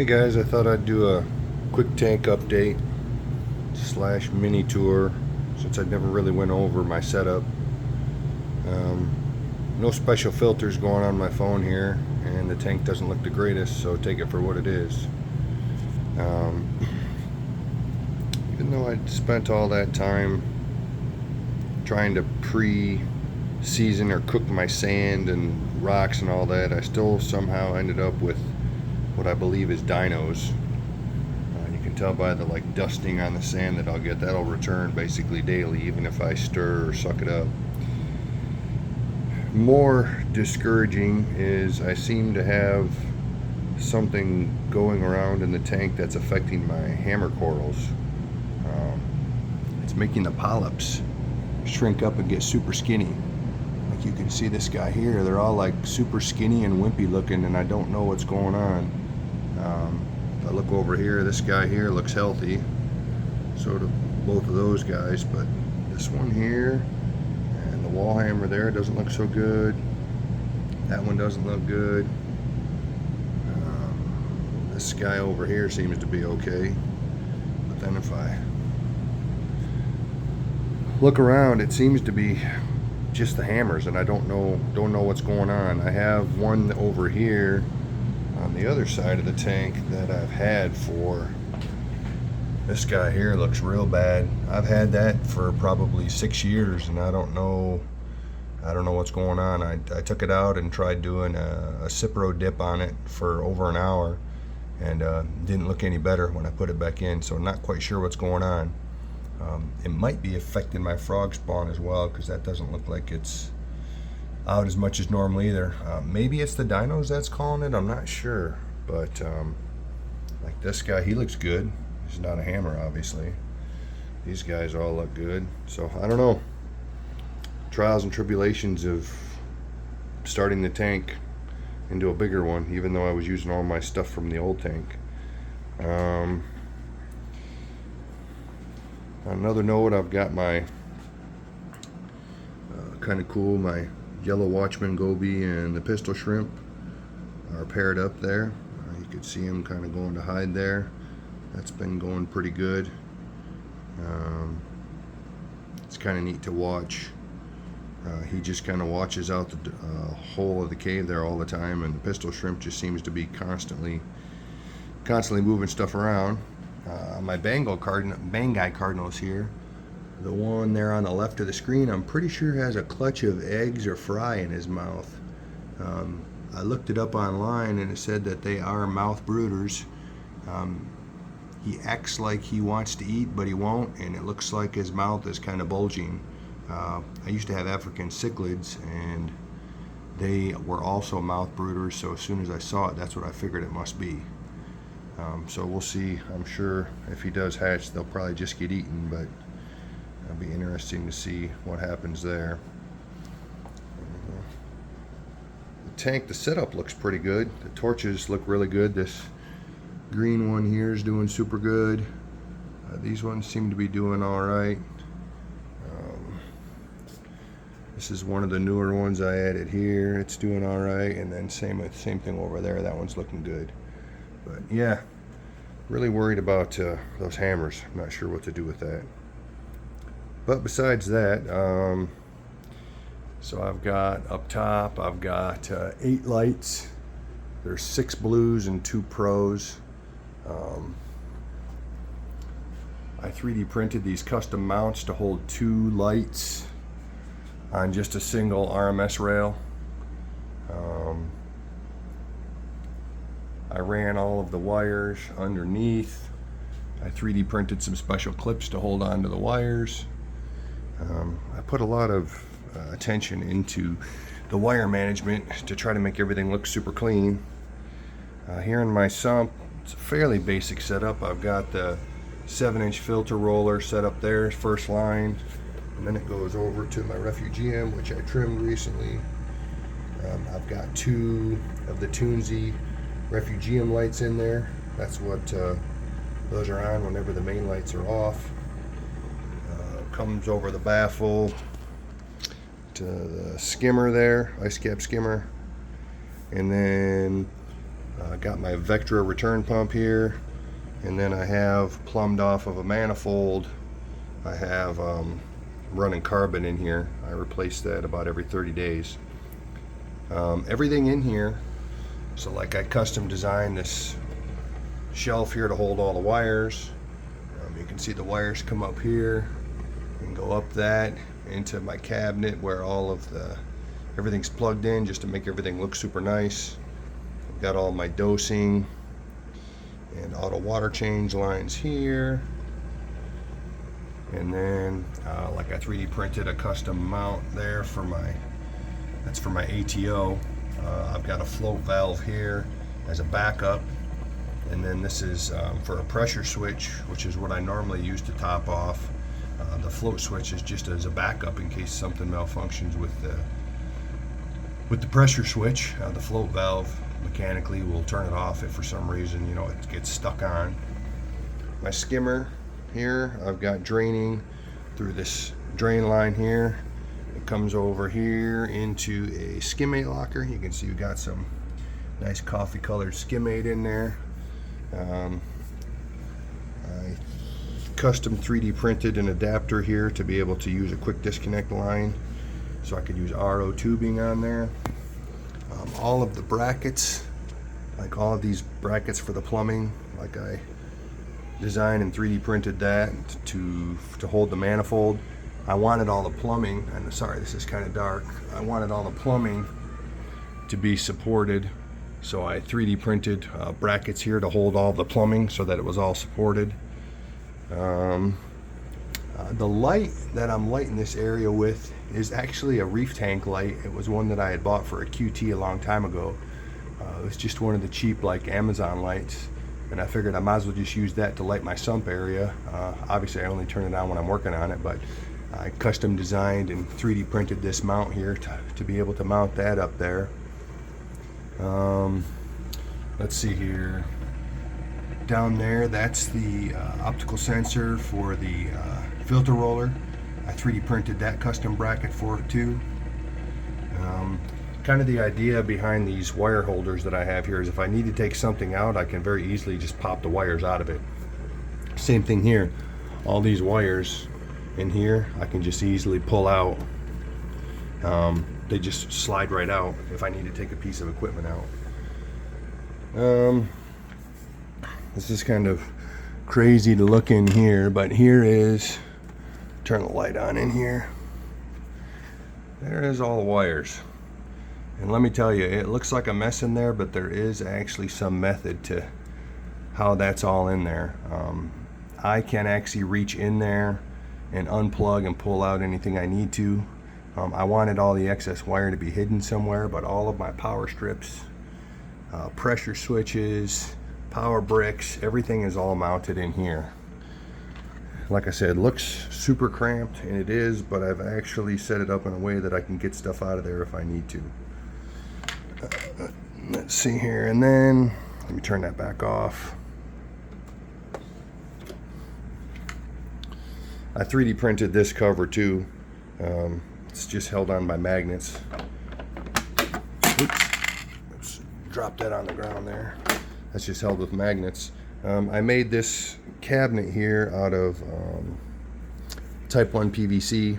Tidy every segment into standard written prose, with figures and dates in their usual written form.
Hey guys, I thought I'd do a quick tank update slash mini tour since I never really went over my setup. Um, no special filters going on my phone here, and the tank doesn't look the greatest, so take it for what it is. Um, Even though I'd spent all that time trying to pre-season or cook my sand and rocks and all that, I still somehow ended up with what I believe is dinos. You can tell by the dusting on the sand that I'll get. That'll return basically daily, even if I stir or suck it up. More discouraging is I seem to have something going around in the tank that's affecting my hammer corals. It's making the polyps shrink up and get super skinny. Like you can see this guy here, they're all like super skinny and wimpy looking, and I don't know what's going on. If I look over here, this guy here looks healthy. So do both of those guys, but this one here and the wall hammer there doesn't look so good. That one doesn't look good. This guy over here seems to be okay. But then if I look around, it seems to be just the hammers, and I don't know what's going on. I have one over here on the other side of the tank that I've had for, this guy here looks real bad. I've had that for probably 6 years, and I don't know what's going on. I took it out and tried doing a Cipro dip on it for over an hour, and didn't look any better when I put it back in, so I'm not quite sure what's going on. It might be affecting my frog spawn as well, because that doesn't look like it's out as much as normal either. Maybe it's the dinos that's calling it, I'm not sure. But like this guy, he looks good. He's not a hammer, obviously. These guys all look good. So I don't know. Trials and tribulations of starting the tank into a bigger one, even though I was using all my stuff from the old tank. On another note, I've got my kind of cool, my yellow watchman goby and the pistol shrimp are paired up there. You could see him kind of going to hide there. That's been going pretty good. It's kind of neat to watch. He just kind of watches out the hole of the cave there all the time, and the pistol shrimp just seems to be constantly moving stuff around. My Bangai cardinals here, the one there on the left of the screen, I'm pretty sure has a clutch of eggs or fry in his mouth. I looked it up online, and it said that they are mouth brooders. He acts like he wants to eat, but he won't, and it looks like his mouth is kind of bulging. I used to have African cichlids, and they were also mouth brooders, so as soon as I saw it, that's what I figured it must be. So we'll see. I'm sure if he does hatch, they'll probably just get eaten, but it'll be interesting to see what happens there. The tank, the setup looks pretty good. The torches look really good. This green one here is doing super good. These ones seem to be doing all right. This is one of the newer ones I added here. It's doing all right, and then same thing over there. That one's looking good. But yeah, really worried about those hammers. I'm not sure what to do with that. But besides that, so I've got up top, I've got 8 lights. There's 6 blues and 2 pros. I 3D printed these custom mounts to hold 2 lights on just a single RMS rail. I ran all of the wires underneath. I 3D printed some special clips to hold on to the wires. I put a lot of attention into the wire management to try to make everything look super clean. Here in my sump, it's a fairly basic setup. I've got the 7-inch filter roller set up there, first line, and then it goes over to my Refugium, which I trimmed recently. I've got 2 of the Toonsy Refugium lights in there. That's what those are on whenever the main lights are off. Comes over the baffle to the skimmer there, ice cap skimmer, and then Got my Vectra return pump here, and then I have plumbed off of a manifold. I have running carbon in here. I replace that about every 30 days. Everything in here, so like I custom designed this shelf here to hold all the wires. You can see the wires come up here and go up that into my cabinet where all of everything's plugged in, just to make everything look super nice. I've got all my dosing and auto water change lines here. And then like I 3D printed a custom mount there for that's for my ATO. I've got a float valve here as a backup, and then this is for a pressure switch, which is what I normally use to top off. The float switch is just as a backup in case something malfunctions with the pressure switch. The float valve mechanically will turn it off if for some reason it gets stuck on. My skimmer here, I've got draining through this drain line here. It comes over here into a skimmate locker. You can see we've got some nice coffee colored skimmate in there. I custom 3D printed an adapter here to be able to use a quick disconnect line, so I could use RO tubing on there. All of the brackets, like all of these brackets for the plumbing, like I designed and 3D printed that to hold the manifold. I wanted all the plumbing, and sorry this is kind of dark, I wanted all the plumbing to be supported, so I 3D printed brackets here to hold all the plumbing so that it was all supported. The light that I'm lighting this area with is actually a reef tank light. It was one that I had bought for a QT a long time ago. It was just one of the cheap like Amazon lights, and I figured I might as well just use that to light my sump area. Obviously I only turn it on when I'm working on it, but I custom designed and 3D printed this mount here to be able to mount that up there. Let's see here. Down there, that's the optical sensor for the filter roller. I 3D printed that custom bracket for it too. Kind of the idea behind these wire holders that I have here is if I need to take something out, I can very easily just pop the wires out of it. Same thing here. All these wires in here, I can just easily pull out. They just slide right out if I need to take a piece of equipment out. This is kind of crazy to look in here, but here is, turn the light on in here. There is all the wires. And let me tell you, it looks like a mess in there, but there is actually some method to how that's all in there. I can actually reach in there and unplug and pull out anything I need to. I wanted all the excess wire to be hidden somewhere, but all of my power strips, pressure switches, power bricks, everything is all mounted in here. Like I said, it looks super cramped, and it is, but I've actually set it up in a way that I can get stuff out of there if I need to. Let's see here, and then let me turn that back off. I 3D printed this cover too. It's just held on by magnets. Oops. Let's drop that on the ground there. That's just held with magnets. I made this cabinet here out of type 1 PVC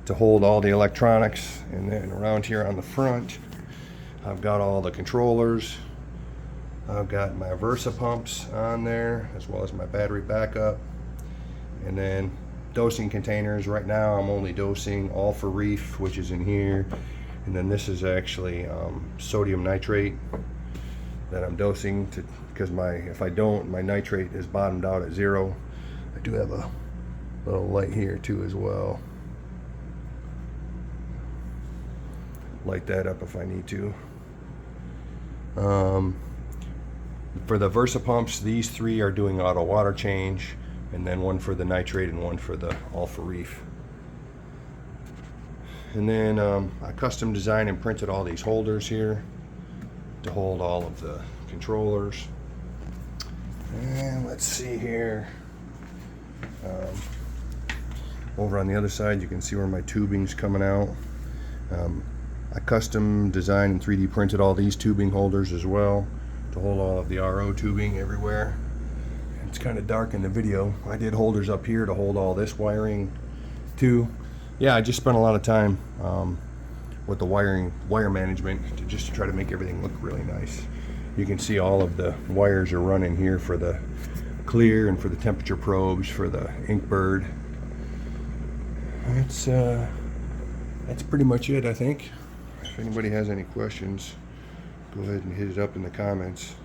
to hold all the electronics, and then around here on the front I've got all the controllers. I've got my Versa pumps on there, as well as my battery backup, and then dosing containers. Right now I'm only dosing all for reef, which is in here, and then this is actually sodium nitrate that I'm dosing to, because if I don't, my nitrate is bottomed out at 0. I do have a little light here too as well. Light that up if I need to. For the Versa pumps, these 3 are doing auto water change, and then one for the nitrate and one for the all for reef. And then I custom designed and printed all these holders here to hold all of the controllers. And let's see here. Over on the other side, you can see where my tubing's coming out. I custom designed and 3D printed all these tubing holders as well to hold all of the RO tubing everywhere. It's kind of dark in the video. I did holders up here to hold all this wiring too. Yeah, I just spent a lot of time with the wire management just to try to make everything look really nice. You can see all of the wires are running here for the clear and for the temperature probes for the Inkbird. That's pretty much it, I think. If anybody has any questions, go ahead and hit it up in the comments.